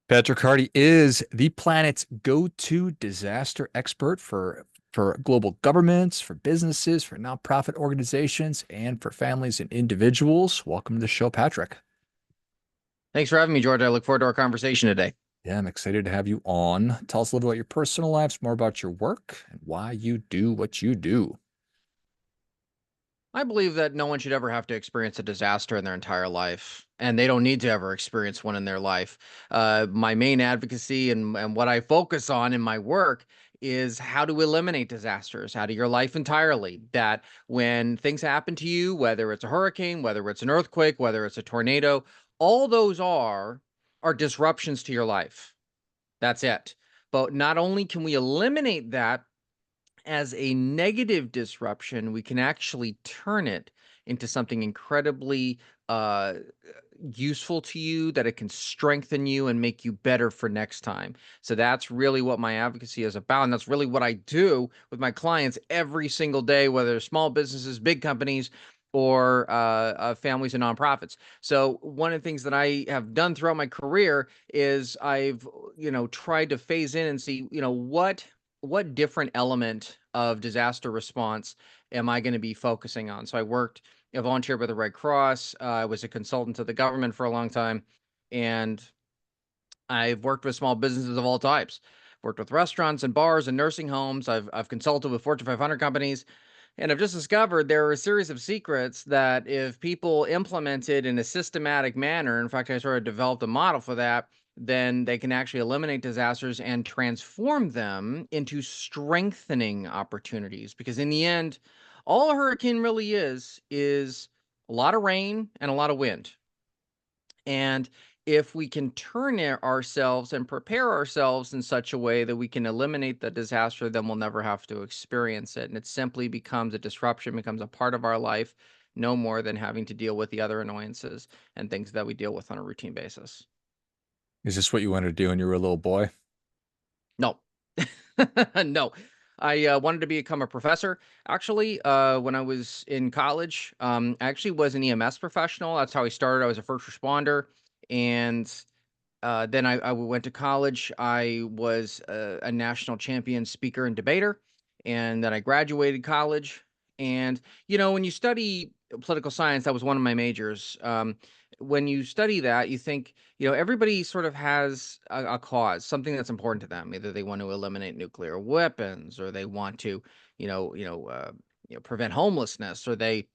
Patrick Hardy is the planet's go-to disaster expert for global governments, for businesses, for nonprofit organizations, and for families and individuals. Welcome to the show, Patrick. Thanks for having me, George. I look forward to our conversation today. Yeah, I'm excited to have you on. Tell us a little about your personal lives, more about your work, and why you do what you do. I believe that no one should ever have to experience a disaster in their entire life, and they don't need to ever experience one in their life. My main advocacy and what I focus on in my work is how to eliminate disasters out of your life entirely. That when things happen to you, whether it's a hurricane, whether it's an earthquake, whether it's a tornado, all those are disruptions to your life. That's it. But not only can we eliminate that as a negative disruption, we can actually turn it into something incredibly uh, useful to you, that it can strengthen you and make you better for next time. So that's really what my advocacy is about. And that's really what I do with my clients every single day, whether small businesses, big companies, or families and nonprofits. So one of the things that I have done throughout my career is I've, tried to phase in and see, what different element of disaster response am I going to be focusing on? So I volunteered with the Red Cross. I was a consultant to the government for a long time, and I've worked with small businesses of all types. Worked with restaurants and bars and nursing homes. I've consulted with Fortune 500 companies, and I've just discovered there are a series of secrets that if people implemented in a systematic manner, in fact, I sort of developed a model for that, then they can actually eliminate disasters and transform them into strengthening opportunities. Because in the end, all a hurricane really is a lot of rain and a lot of wind. And if we can turn ourselves and prepare ourselves in such a way that we can eliminate the disaster, then we'll never have to experience it. And it simply becomes a disruption, becomes a part of our life, no more than having to deal with the other annoyances and things that we deal with on a routine basis. Is this what you wanted to do when you were a little boy? No, no. I wanted to become a professor. Actually, when I was in college, I actually was an EMS professional. That's how I started. I was a first responder. And then I went to college. I was a national champion speaker and debater. And then I graduated college. And, when you study political science, that was one of my majors. When you study that, you think, everybody sort of has a cause, something that's important to them. Either they want to eliminate nuclear weapons, or they want to, prevent homelessness, or they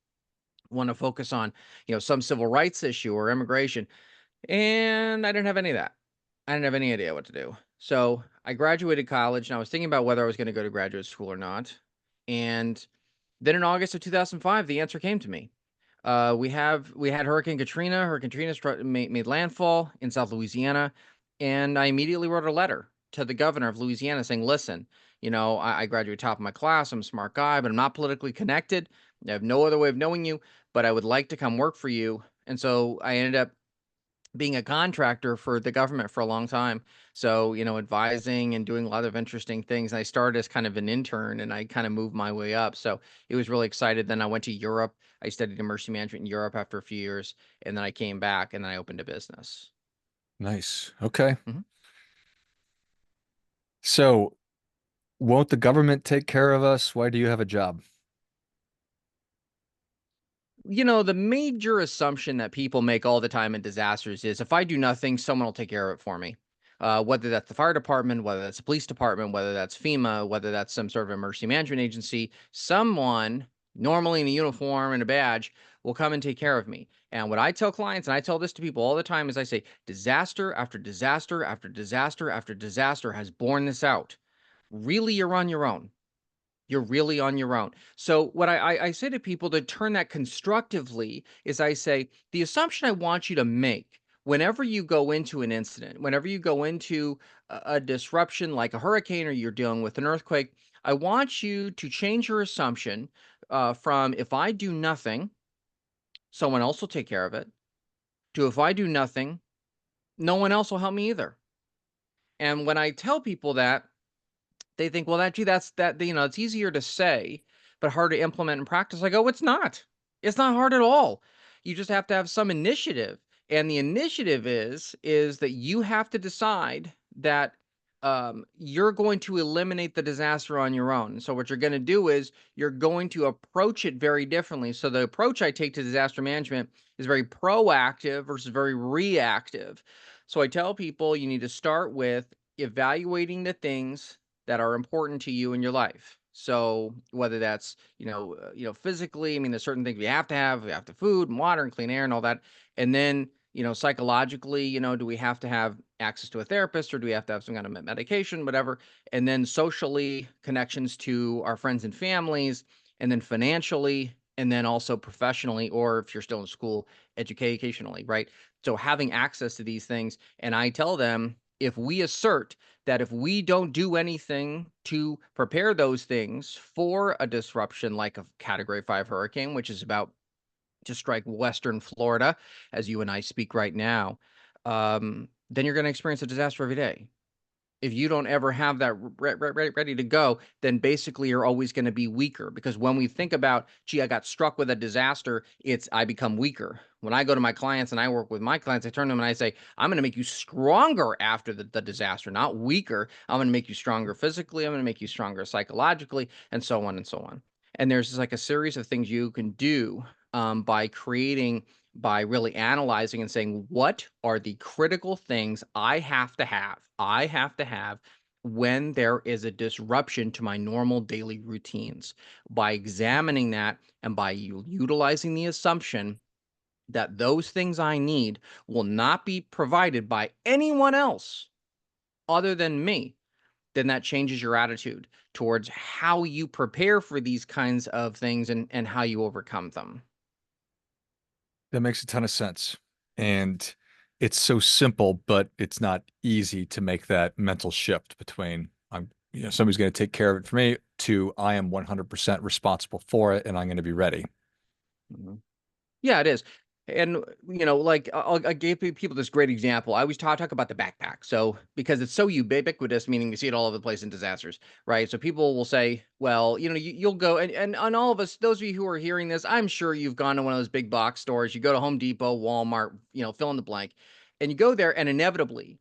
want to focus on, some civil rights issue or immigration. And I didn't have any of that. I didn't have any idea what to do. So I graduated college and I was thinking about whether I was going to go to graduate school or not. And then in August of 2005, the answer came to me. We had Hurricane Katrina. Hurricane Katrina made landfall in South Louisiana, and I immediately wrote a letter to the governor of Louisiana saying, "Listen, I graduated top of my class. I'm a smart guy, but I'm not politically connected. I have no other way of knowing you, but I would like to come work for you." And so I ended up being a contractor for the government for a long time. So, advising and doing a lot of interesting things. And I started as kind of an intern and I kind of moved my way up. So it was really excited. Then I went to Europe. I studied emergency management in Europe after a few years. And then I came back and then I opened a business. Nice. Okay. Mhm. So, won't the government take care of us? Why do you have a job? The major assumption that people make all the time in disasters is if I do nothing, someone will take care of it for me. Whether that's the fire department, whether that's the police department, whether that's FEMA, whether that's some sort of emergency management agency, someone, normally in a uniform and a badge, will come and take care of me. And what I tell clients, and I tell this to people all the time, is I say, disaster after disaster after disaster after disaster has borne this out. Really, you're on your own. You're really on your own. So what I say to people to turn that constructively is I say, the assumption I want you to make whenever you go into an incident, whenever you go into a disruption like a hurricane or you're dealing with an earthquake, I want you to change your assumption from if I do nothing, someone else will take care of it, to if I do nothing, no one else will help me either. And when I tell people that, they think, well, that gee, that's that, it's easier to say, but hard to implement in practice. I go, it's not. It's not hard at all. You just have to have some initiative And the initiative is that you have to decide that you're going to eliminate the disaster on your own. So what you're going to do is you're going to approach it very differently. So the approach I take to disaster management is very proactive versus very reactive. So I tell people you need to start with evaluating the things that are important to you in your life. So whether that's, physically, I mean, there's certain things we have to have. We have to food and water and clean air and all that. And then, psychologically, do we have to have access to a therapist, or do we have to have some kind of medication, whatever? And then socially, connections to our friends and families, and then financially, and then also professionally, or if you're still in school, educationally, right? So having access to these things. And I tell them, if we assert that if we don't do anything to prepare those things for a disruption like a category 5 hurricane, which is about to strike Western Florida, as you and I speak right now, then you're going to experience a disaster every day. If you don't ever have that ready to go, then basically you're always going to be weaker. Because when we think about, gee, I got struck with a disaster, it's I become weaker. When I go to my clients and I work with my clients, I turn to them and I say, I'm going to make you stronger after the disaster, not weaker. I'm going to make you stronger physically. I'm going to make you stronger psychologically, and so on and so on. And there's just like a series of things you can do by really analyzing and saying, what are the critical things I have to have? I have to have when there is a disruption to my normal daily routines. By examining that and by utilizing the assumption that those things I need will not be provided by anyone else other than me, then that changes your attitude towards how you prepare for these kinds of things and how you overcome them. That makes a ton of sense. And it's so simple, but it's not easy to make that mental shift between somebody's going to take care of it for me to I am 100% responsible for it and I'm going to be ready. Mhm. Yeah, it is. And, like I gave people this great example. I always talk about the backpack. So, because it's so ubiquitous, meaning we see it all over the place in disasters, right? So people will say, well, you'll go and on all of us, those of you who are hearing this, I'm sure you've gone to one of those big box stores. You go to Home Depot, Walmart, fill in the blank, and you go there, and inevitably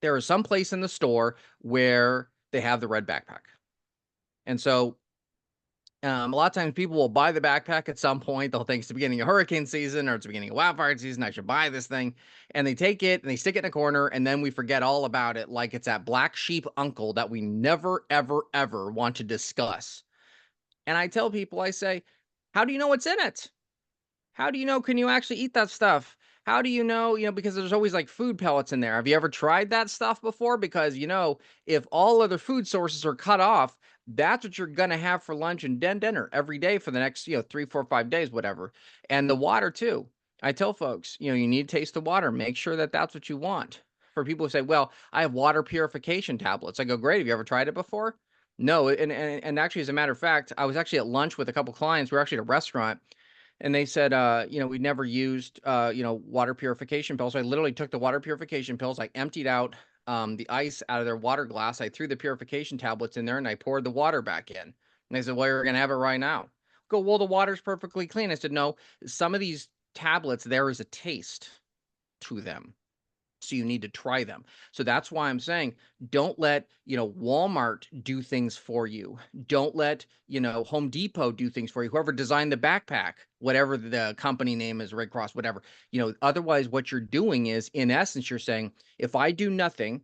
there is some place in the store where they have the red backpack. And so a lot of times people will buy the backpack at some point. They'll think it's the beginning of hurricane season or it's the beginning of wildfire season. I should buy this thing. And they take it and they stick it in a corner. And then we forget all about it. Like it's that black sheep uncle that we never, ever, ever want to discuss. And I tell people, I say, how do you know what's in it? How do you know, can you actually eat that stuff? How do you know, because there's always like food pellets in there. Have you ever tried that stuff before? Because, if all other food sources are cut off, that's what you're going to have for lunch and dinner every day for the next, 3, 4, 5 days, whatever. And the water too. I tell folks, you need to taste the water. Make sure that that's what you want. For people who say, well, I have water purification tablets. I go, great. Have you ever tried it before? No. And actually, as a matter of fact, I was actually at lunch with a couple clients. We were actually at a restaurant and they said, we never used, water purification pills. So I literally took the water purification pills. I emptied out the ice out of their water glass. I threw the purification tablets in there and I poured the water back in. And they said, well, you're going to have it right now. Go, well, the water's perfectly clean. I said, no, some of these tablets, there is a taste to them. So you need to try them. So that's why I'm saying don't let, Walmart do things for you. Don't let, Home Depot do things for you. Whoever designed the backpack, whatever the company name is, Red Cross, whatever, otherwise what you're doing is in essence, you're saying, if I do nothing,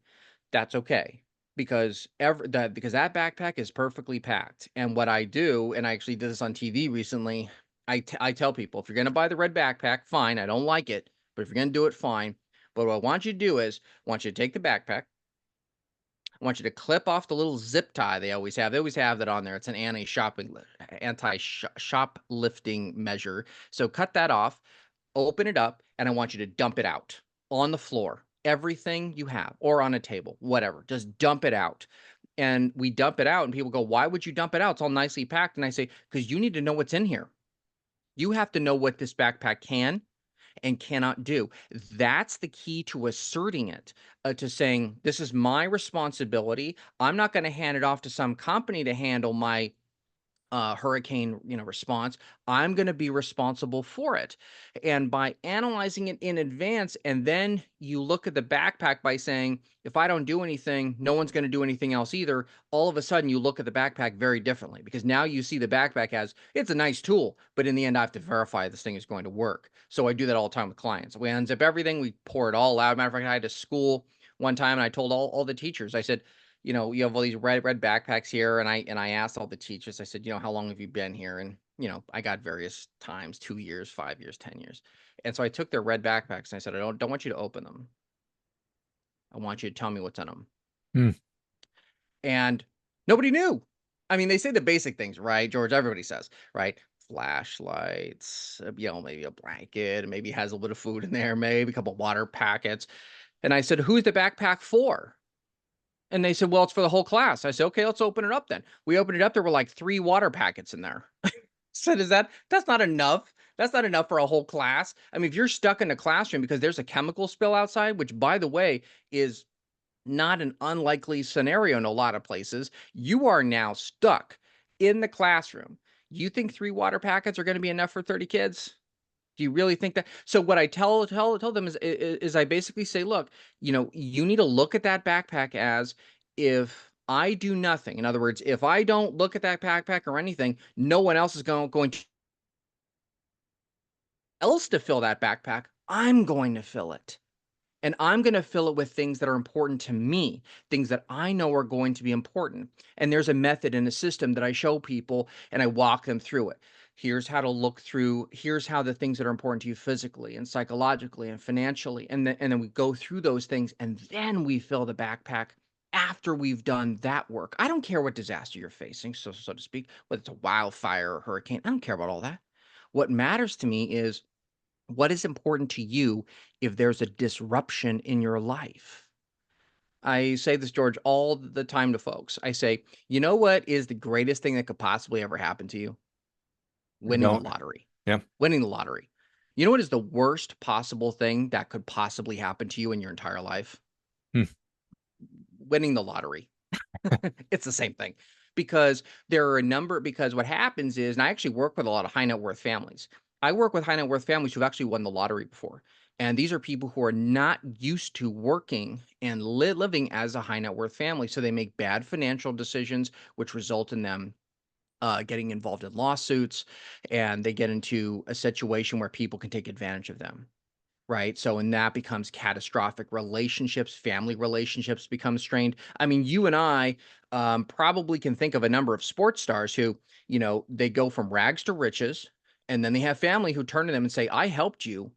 that's okay. Because that backpack is perfectly packed. And what I do, and I actually did this on TV recently, I tell people, if you're going to buy the red backpack, fine. I don't like it, but if you're going to do it, fine. But what I want you to do is, I want you to take the backpack. I want you to clip off the little zip tie they always have. They always have that on there. It's an anti-shoplifting measure. So cut that off, open it up, and I want you to dump it out on the floor. Everything you have, or on a table, whatever. Just dump it out. And we dump it out, and people go, why would you dump it out? It's all nicely packed. And I say, because you need to know what's in here. You have to know what this backpack can and cannot do. That's the key to asserting it, to saying, this is my responsibility. I'm not going to hand it off to some company to handle my hurricane, response, I'm going to be responsible for it. And by analyzing it in advance, and then you look at the backpack by saying, if I don't do anything, no one's going to do anything else either. All of a sudden, you look at the backpack very differently, because now you see the backpack as it's a nice tool, but in the end, I have to verify this thing is going to work. So I do that all the time with clients. We unzip everything, we pour it all out. Matter of fact, I had a school one time, and I told all the teachers, I said, you have all these red backpacks here. And I asked all the teachers, I said, how long have you been here? And, I got various times, 2 years, 5 years, 10 years. And so I took their red backpacks and I said, I don't want you to open them. I want you to tell me what's in them. Hmm. And nobody knew. I mean, they say the basic things, right, George? Everybody says, right? Flashlights, maybe a blanket, maybe has a little bit of food in there, maybe a couple water packets. And I said, who's the backpack for? And they said, well, it's for the whole class. I said, okay, let's open it up then. We opened it up. There were like 3 water packets in there. Said, that's not enough. That's not enough for a whole class. I mean, if you're stuck in a classroom because there's a chemical spill outside, which by the way, is not an unlikely scenario in a lot of places, you are now stuck in the classroom. You think 3 water packets are going to be enough for 30 kids? Do you really think that? So what I tell them is I basically say, look, you need to look at that backpack as, if I do nothing. In other words, if I don't look at that backpack or anything, no one else is going to else to fill that backpack. I'm going to fill it. And I'm going to fill it with things that are important to me, things that I know are going to be important. And there's a method and a system that I show people, and I walk them through it. Here's how to look through, here's how the things that are important to you physically and psychologically and financially. And then we go through those things, and then we fill the backpack after we've done that work. I don't care what disaster you're facing, so to speak, whether it's a wildfire or hurricane. I don't care about all that. What matters to me is, what is important to you if there's a disruption in your life? I say this, George, all the time to folks. I say, you know what is the greatest thing that could possibly ever happen to you? I Winning the don't. lottery. Yeah. Winning the lottery. You know what is the worst possible thing that could possibly happen to you in your entire life? Hmm. Winning the lottery. It's the same thing, because there are a number, because what happens is, and I actually work with a lot of high net worth families. I work with high net worth families who've actually won the lottery before. And these are people who are not used to working and living as a high net worth family. So they make bad financial decisions, which result in them getting involved in lawsuits, and they get into a situation where people can take advantage of them. Right. So, and that becomes catastrophic. Relationships, family relationships become strained. I mean, you and I probably can think of a number of sports stars who, they go from rags to riches, and then they have family who turn to them and say, I helped you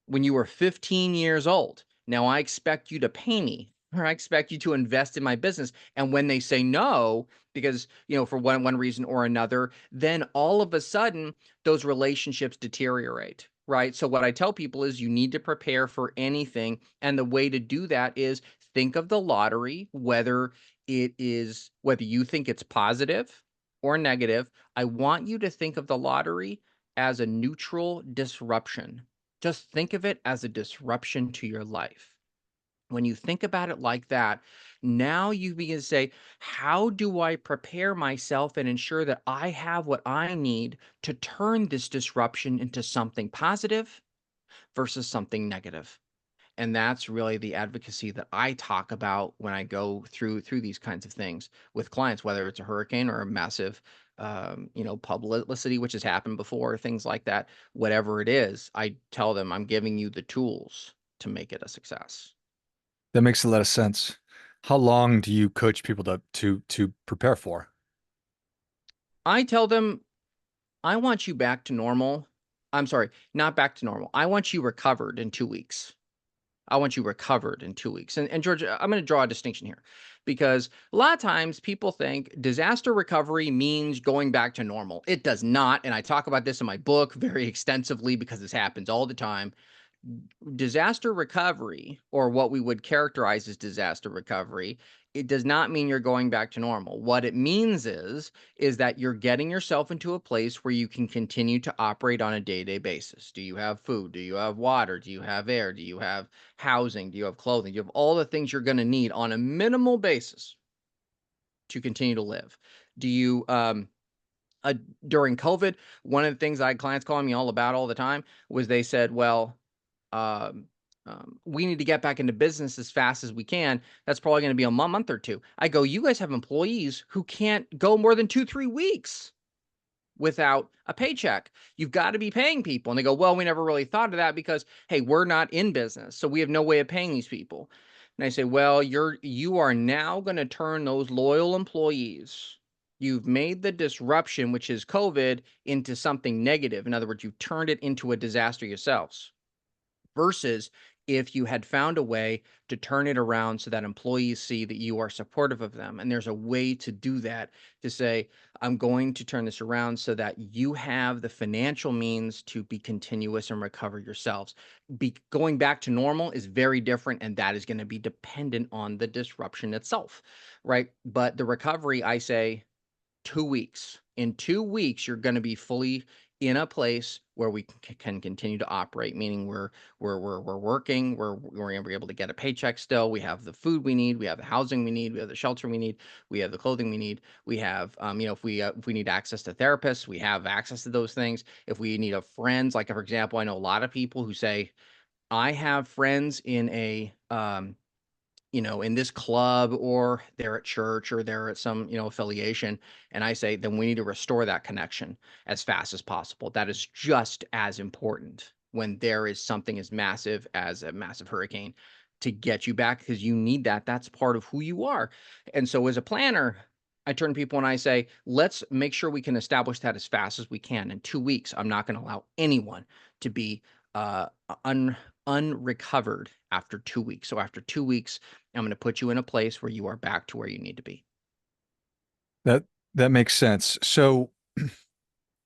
when you were 15 years old. Now I expect you to pay me, or I expect you to invest in my business. And when they say no, because, for one reason or another, then all of a sudden those relationships deteriorate. Right. So what I tell people is, you need to prepare for anything. And the way to do that is, think of the lottery, whether you think it's positive or negative. I want you to think of the lottery as a neutral disruption. Just think of it as a disruption to your life. When you think about it like that, now you begin to say, how do I prepare myself and ensure that I have what I need to turn this disruption into something positive versus something negative? And that's really the advocacy that I talk about when I go through these kinds of things with clients, whether it's a hurricane or a massive, publicity, which has happened before, things like that. Whatever it is, I tell them, I'm giving you the tools to make it a success. That makes a lot of sense. How long do you coach people to prepare for? I tell them, I want you back to normal. I'm sorry, not back to normal. I want you recovered in 2 weeks. I want you recovered in 2 weeks. And George, I'm going to draw a distinction here, because a lot of times people think disaster recovery means going back to normal. It does not. And I talk about this in my book very extensively, because this happens all the time. Disaster recovery, or what we would characterize as disaster recovery, it does not mean you're going back to normal. What it means is that you're getting yourself into a place where you can continue to operate on a day-to-day basis. Do you have food? Do you have water? Do you have air? Do you have housing? Do you have clothing? Do you have all the things you're going to need on a minimal basis to continue to live? Do you uh, during COVID, one of the things I had clients calling me all about all the time was they said, well, um, we need to get back into business as fast as we can. That's probably going to be a month or two. I go, you guys have employees who can't go more than 2, 3 weeks without a paycheck. You've got to be paying people. And they go, well, we never really thought of that because, hey, we're not in business. So we have no way of paying these people. And I say, well, you are now going to turn those loyal employees. You've made the disruption, which is COVID, into something negative. In other words, you've turned it into a disaster yourselves versus if you had found a way to turn it around so that employees see that you are supportive of them. And there's a way to do that, to say, I'm going to turn this around so that you have the financial means to be continuous and recover yourselves. Going back to normal is very different, and that is going to be dependent on the disruption itself, right? But the recovery, I say, 2 weeks. In 2 weeks, you're going to be fully in a place where we can continue to operate, meaning we're working, we're able to get a paycheck still. We have the food we need, we have the housing we need, we have the shelter we need, we have the clothing we need. We have, if we need access to therapists, we have access to those things. If we need a friends, like for example, I know a lot of people who say, I have friends in a in this club, or they're at church, or they're at some, affiliation. And I say, then we need to restore that connection as fast as possible. That is just as important when there is something as massive as a massive hurricane to get you back, because you need that. That's part of who you are. And so as a planner, I turn to people and I say, let's make sure we can establish that as fast as we can. In 2 weeks, I'm not going to allow anyone to be uh, unrecovered after 2 weeks. So after 2 weeks, I'm going to put you in a place where you are back to where you need to be. That that makes sense. So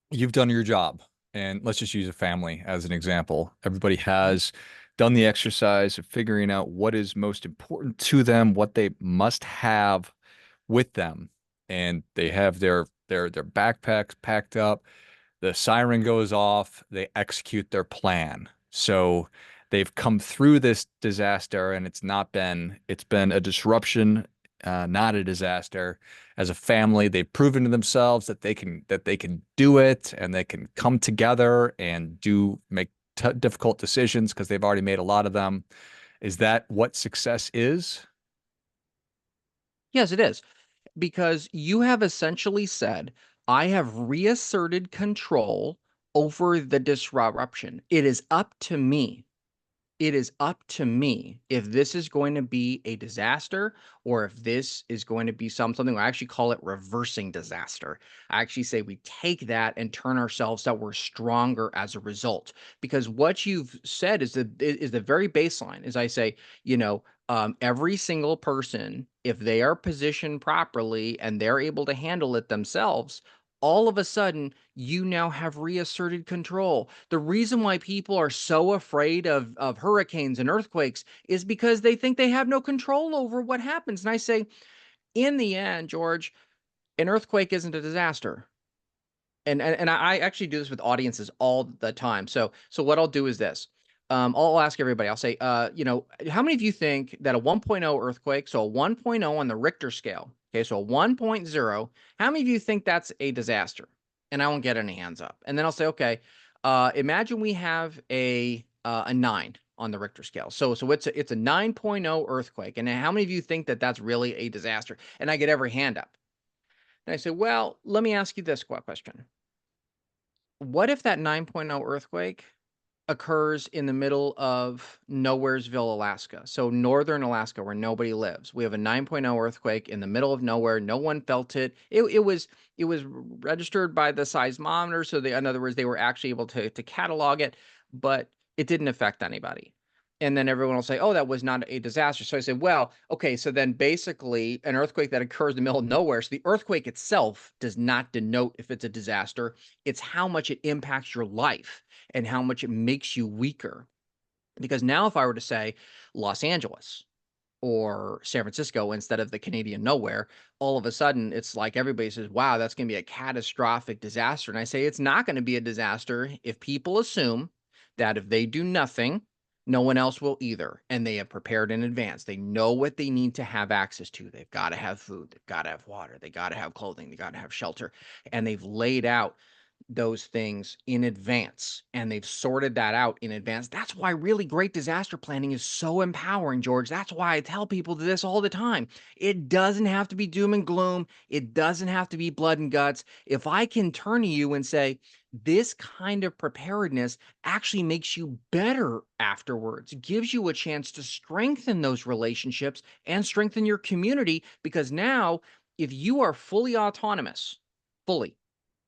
you've done your job, and let's just use a family as an example. Everybody Mhm. has done the exercise of figuring out what is most important to them, what they must have with them, and they have their backpacks packed up. The siren goes off, they execute their plan. So they've come through this disaster, and it's been a disruption, not a disaster. As a family, they've proven to themselves that they can do it, and they can come together and do make t difficult decisions because they've already made a lot of them. Is that what success is? Yes, it is. Because you have essentially said, I have reasserted control over the disruption. It is up to me. It is up to me if this is going to be a disaster, or if this is going to be something. I actually call it reversing disaster. I actually say we take that and turn ourselves that we're stronger as a result. Because what you've said is the very baseline. Is I say, every single person, if they are positioned properly and they're able to handle it themselves, all of a sudden you now have reasserted control. The reason why people are so afraid of hurricanes and earthquakes is because they think they have no control over what happens. And I say, in the end, George, an earthquake isn't a disaster. And I actually do this with audiences all the time. So what I'll do is this. I'll ask everybody. I'll say, how many of you think that a 1.0 earthquake, so a 1.0 on the Richter scale, okay, so a 1.0, how many of you think that's a disaster? And I won't get any hands up. And then I'll say, okay, imagine we have a 9 on the Richter scale. So it's a 9.0 earthquake. And how many of you think that that's really a disaster? And I get every hand up. And I say, well, let me ask you this question. What if that 9.0 earthquake occurs in the middle of Nowheresville, Alaska? So northern Alaska, where nobody lives. We have a 9.0 earthquake in the middle of nowhere. No one felt it. It was registered by the seismometer. So in other words, they were actually able to catalog it, but it didn't affect anybody. And then everyone will say, oh, that was not a disaster. So I said, well, okay, so then basically an earthquake that occurs in the middle of nowhere. So the earthquake itself does not denote if it's a disaster. It's how much it impacts your life and how much it makes you weaker. Because now, if I were to say Los Angeles or San Francisco instead of the Canadian nowhere, all of a sudden it's like everybody says, wow, that's going to be a catastrophic disaster. And I say it's not going to be a disaster if people assume that if they do nothing, No one else will either. And they have prepared in advance. They know what they need to have access to. They've got to have food. They've got to have water. They got to have clothing. They got to have shelter. And they've laid out those things in advance and they've sorted that out in advance. That's why really great disaster planning is so empowering, George. That's why I tell people this all the time. It doesn't have to be doom and gloom. It doesn't have to be blood and guts. If I can turn to you and say, this kind of preparedness actually makes you better afterwards, gives you a chance to strengthen those relationships and strengthen your community. Because now, if you are fully autonomous, fully,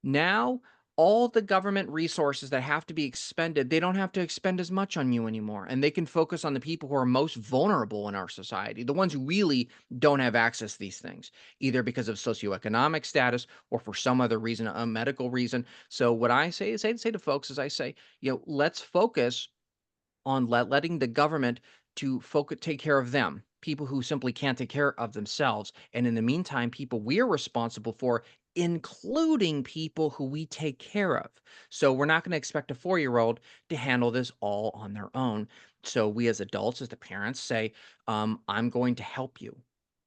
now all the government resources that have to be expended, they don't have to expend as much on you anymore. And they can focus on the people who are most vulnerable in our society, the ones who really don't have access to these things, either because of socioeconomic status or for some other reason, a medical reason. So what I say to folks is I say, let's focus on letting the government to focus take care of them, people who simply can't take care of themselves. And in the meantime, people we're responsible for, including people who we take care of. So we're not going to expect a 4-year-old to handle this all on their own. So we as adults, as the parents, say, I'm going to help you.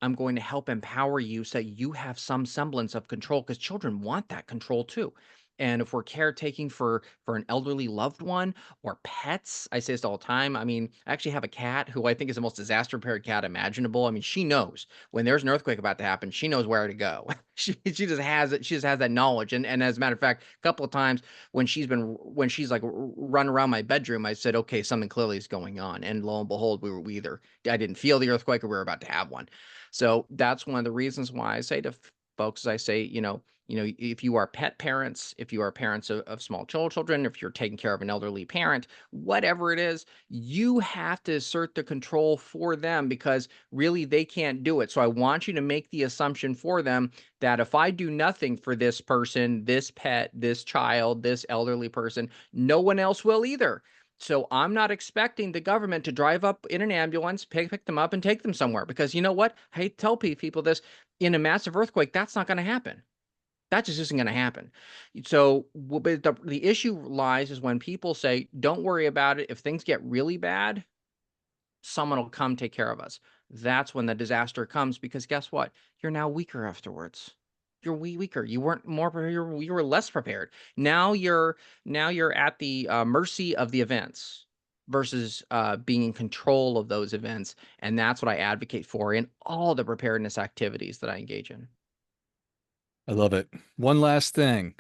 I'm going to help empower you so that you have some semblance of control, because children want that control too. And if we're caretaking for an elderly loved one or pets. I say this all the time. I mean, I actually have a cat who I think is the most disaster prepared cat imaginable. I mean, she knows when there's an earthquake about to happen, she knows where to go. She just has it. She just has that knowledge. And as a matter of fact, a couple of times when she's like run around my bedroom, I said, okay, something clearly is going on. And lo and behold, we either I didn't feel the earthquake or we were about to have one. So that's one of the reasons why I say to folks, I say, if you are pet parents, if you are parents of small children, if you're taking care of an elderly parent, whatever it is, you have to assert the control for them, because really they can't do it. So I want you to make the assumption for them that if I do nothing for this person, this pet, this child, this elderly person, no one else will either. So I'm not expecting the government to drive up in an ambulance, pick them up and take them somewhere, because you know what? I tell people this, in a massive earthquake, that's not going to happen. That just isn't going to happen. So, but the issue lies is when people say, don't worry about it. If things get really bad, someone will come take care of us. That's when the disaster comes, because guess what? You're now weaker afterwards. You're weaker. You weren't more prepared. You were less prepared. Now you're at the mercy of the events versus being in control of those events. And that's what I advocate for in all the preparedness activities that I engage in. I love it. One last thing.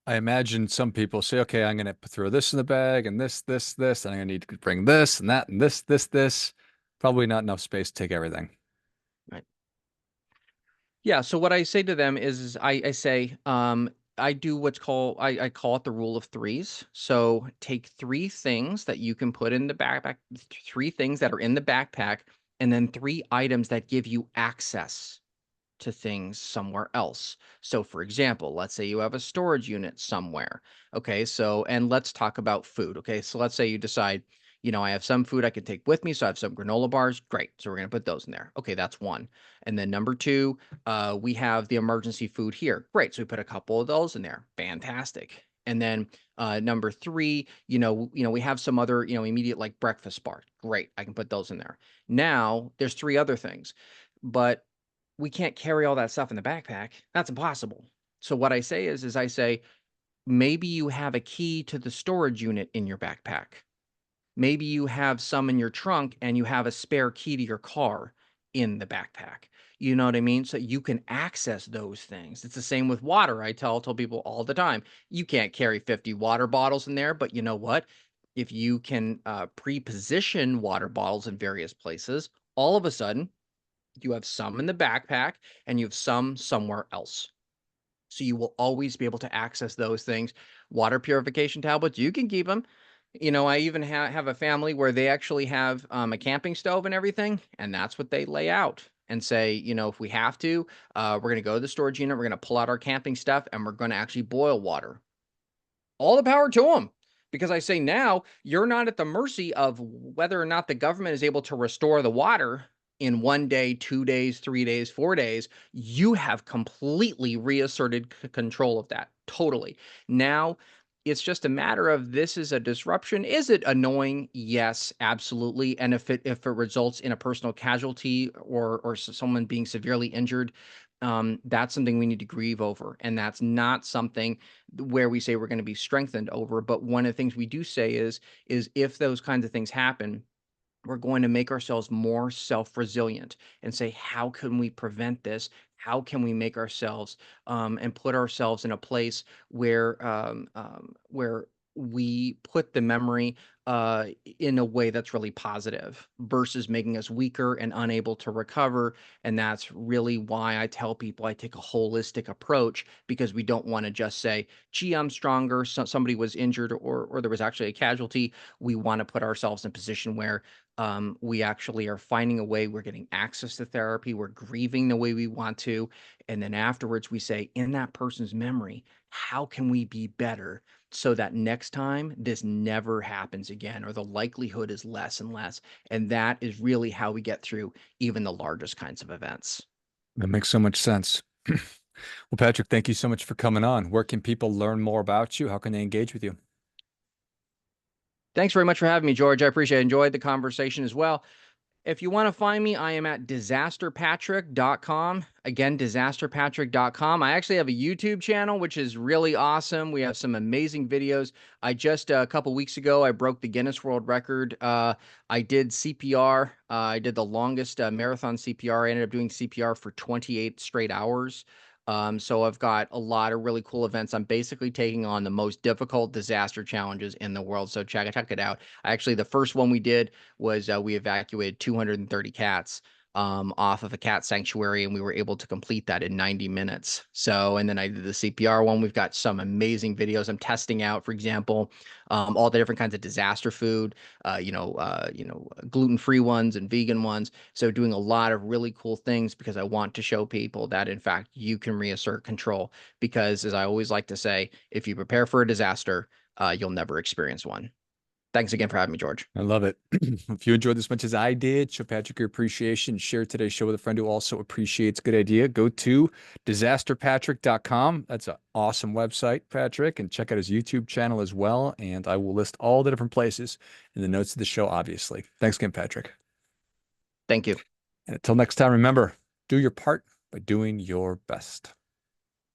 I imagine some people say, okay, I'm going to throw this in the bag and this, and I'm going to need to bring this and that and this. Probably not enough space to take everything. Right. Yeah, so what I say to them is I say, I do what's called I call it the rule of threes. So take 3 things that you can put in the backpack, 3 things that are in the backpack, and then 3 items that give you access to things somewhere else. So for example, let's say you have a storage unit somewhere. Okay, so and let's talk about food. Okay, so let's say you decide, I have some food I can take with me. So I have some granola bars. Great. So we're going to put those in there. Okay, that's one. And then number 2, we have the emergency food here. Great. So we put a couple of those in there. Fantastic. And then number 3, we have some other, immediate like breakfast bar. Great. I can put those in there. Now there's 3 other things, but we can't carry all that stuff in the backpack. That's impossible. So what I say is I say, maybe you have a key to the storage unit in your backpack. Maybe you have some in your trunk and you have a spare key to your car in the backpack. You know what I mean? So you can access those things. It's the same with water. I tell people all the time, you can't carry 50 water bottles in there, but you know what? If you can pre-position water bottles in various places, all of a sudden you have some in the backpack and you have some somewhere else. So you will always be able to access those things. Water purification tablets, you can keep them. I even have a family where they actually have a camping stove and everything, and that's what they lay out and say, if we have to, we're going to go to the storage unit, we're going to pull out our camping stuff, and we're going to actually boil water. All the power to them. Because I say now, you're not at the mercy of whether or not the government is able to restore the water in 1 day, 2 days, 3 days, 4 days. You have completely reasserted control of that. Totally. Now, It's just a matter of this is a disruption. Is it annoying? Yes, absolutely. And if it results in a personal casualty or someone being severely injured, that's something we need to grieve over. And that's not something where we say we're going to be strengthened over. But one of the things we do say is if those kinds of things happen, we're going to make ourselves more self-resilient and say, how can we prevent this? How can we make ourselves and put ourselves in a place where we put the memory in a way that's really positive versus making us weaker and unable to recover. And that's really why I tell people I take a holistic approach, because we don't want to just say, gee, I'm stronger. Somebody was injured or there was actually a casualty. We want to put ourselves in a position where we actually are finding a way, we're getting access to therapy, we're grieving the way we want to. And then afterwards, we say, in that person's memory, how can we be better so that next time this never happens again, or the likelihood is less and less? And that is really how we get through even the largest kinds of events. That makes so much sense. Well, Patrick, thank you so much for coming on. Where can people learn more about you? How can they engage with you? Thanks very much for having me, George. I appreciate it. Enjoyed the conversation as well. If you want to find me, I am at disasterpatrick.com. Again, disasterpatrick.com. I actually have a YouTube channel, which is really awesome. We have some amazing videos. I just, a couple weeks ago, I broke the Guinness World Record. I did CPR. I did the longest marathon CPR. I ended up doing CPR for 28 straight hours. So I've got a lot of really cool events. I'm basically taking on the most difficult disaster challenges in the world. So check it out. Actually, the first one we did was we evacuated 230 cats off of a cat sanctuary, and we were able to complete that in 90 minutes. So, and then I did the CPR one. We've got some amazing videos. I'm testing out, for example, all the different kinds of disaster food, gluten-free ones and vegan ones. So doing a lot of really cool things because I want to show people that, in fact, you can reassert control. Because, as I always like to say, if you prepare for a disaster, you'll never experience one. Thanks again for having me, George. I love it. If you enjoyed this much as I did, show Patrick your appreciation. Share today's show with a friend who also appreciates good idea. Go to disasterpatrick.com. That's an awesome website, Patrick, and check out his YouTube channel as well. And I will list all the different places in the notes of the show, obviously. Thanks again, Patrick. Thank you. And until next time, remember, do your part by doing your best.